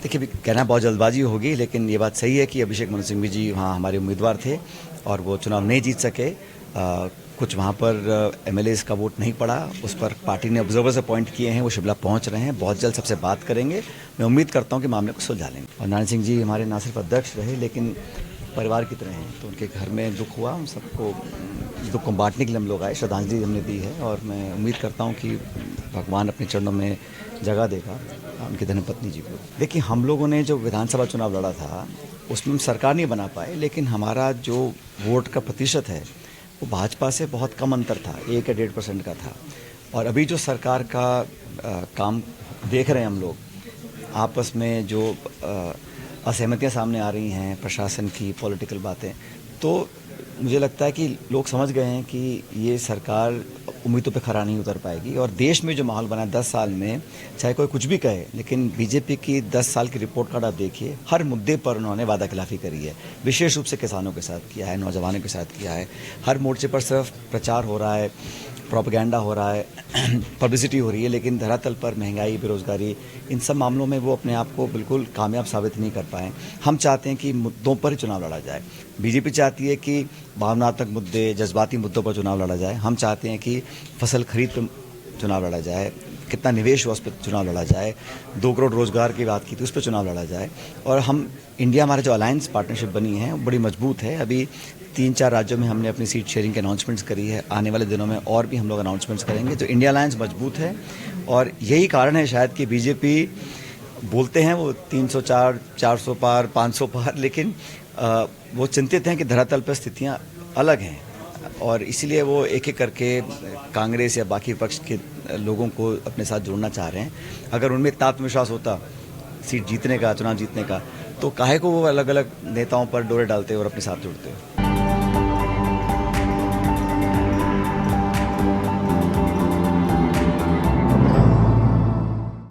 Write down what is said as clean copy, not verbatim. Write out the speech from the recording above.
देखिए, अभी कहना बहुत जल्दबाजी होगी, लेकिन ये बात सही है कि अभिषेक मनु सिंघवी जी वहाँ हमारे उम्मीदवार थे और वो चुनाव नहीं जीत सके। कुछ वहाँ पर एमएलएज का वोट नहीं पड़ा, उस पर पार्टी ने ऑब्जर्वर्स अपॉइंट किए हैं, वो शिमला पहुँच रहे हैं, बहुत जल्द सबसे बात करेंगे। मैं उम्मीद करता हूँ कि मामले को सुलझा लेंगे। और नारायण सिंह जी हमारे ना सिर्फ अध्यक्ष रहे, लेकिन परिवार की तरह हैं, तो उनके घर में दुख हुआ, हम सबको दुख को बांटने के लिए हम लोग आए, श्रद्धांजलि हमने दी है और मैं उम्मीद करता हूँ कि भगवान अपने चरणों में जगह देगा उनकी धर्मपत्नी जी को। देखिए, हम लोगों ने जो विधानसभा चुनाव लड़ा था उसमें हम सरकार नहीं बना पाए, लेकिन हमारा जो वोट का प्रतिशत है वो भाजपा से बहुत कम अंतर था, 1 या 1.5% का था। और अभी जो सरकार का काम देख रहे हैं हम लोग, आपस में जो असहमतियां सामने आ रही हैं, प्रशासन की पॉलिटिकल बातें, तो मुझे लगता है कि लोग समझ गए हैं कि ये सरकार उम्मीदों पे खरा नहीं उतर पाएगी। और देश में जो माहौल बना है 10 साल में, चाहे कोई कुछ भी कहे, लेकिन बीजेपी की 10 साल की रिपोर्ट कार्ड आप देखिए, हर मुद्दे पर उन्होंने वादा खिलाफी करी है। विशेष रूप से किसानों के साथ किया है, नौजवानों के साथ किया है। हर मोर्चे पर सिर्फ प्रचार हो रहा है, प्रोपेगेंडा हो रहा है, पब्लिसिटी हो रही है, लेकिन धरातल पर महंगाई, बेरोजगारी, इन सब मामलों में वो अपने आप को बिल्कुल कामयाब साबित नहीं कर पाए। हम चाहते हैं कि मुद्दों पर ही चुनाव लड़ा जाए। बीजेपी चाहती है कि भावनात्मक मुद्दे, जज्बाती मुद्दों पर चुनाव लड़ा जाए। हम चाहते हैं कि फसल खरीद पर चुनाव लड़ा जाए, कितना निवेश हुआ उस पर चुनाव लड़ा जाए, 2 करोड़ रोजगार की बात की थी उस पर चुनाव लड़ा जाए। और हम इंडिया, हमारे जो अलायंस पार्टनरशिप बनी है बड़ी मजबूत है। अभी 3-4 राज्यों में हमने अपनी सीट शेयरिंग के अनाउंसमेंट्स करी है, आने वाले दिनों में और भी हम लोग अनाउंसमेंट्स करेंगे। तो इंडिया अलायंस मजबूत है और यही कारण है शायद कि बीजेपी बोलते हैं वो 304, 400 पार, 500 पार, लेकिन वो चिंतित हैं कि धरातल पर स्थितियाँ अलग हैं और इसीलिए वो एक एक करके कांग्रेस या बाकी विपक्ष के लोगों को अपने साथ जोड़ना चाह रहे हैं। अगर उनमें इतना आत्मविश्वास होता सीट जीतने का, चुनाव जीतने का, तो काहे को वो अलग अलग नेताओं पर डोरे डालते और अपने साथ जोड़ते।